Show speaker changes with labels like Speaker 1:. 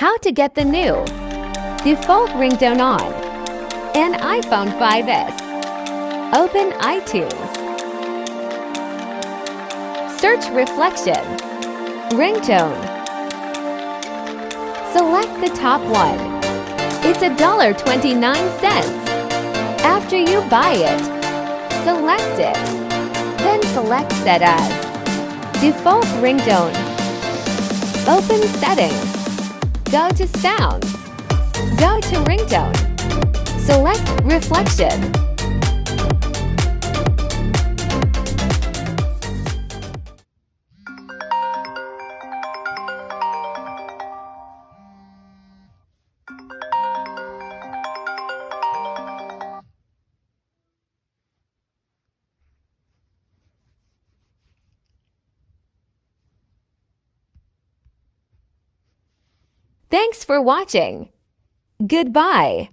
Speaker 1: How to get the new default ringtone on an iPhone 5S. Open iTunes. Search Reflection Ringtone. Select the top one. It's $1.29. After you buy it, select it. Then select Set As Default Ringtone. Open Settings. Go to Sounds. Go to Ringtone. Select Reflection. Thanks for watching. Goodbye.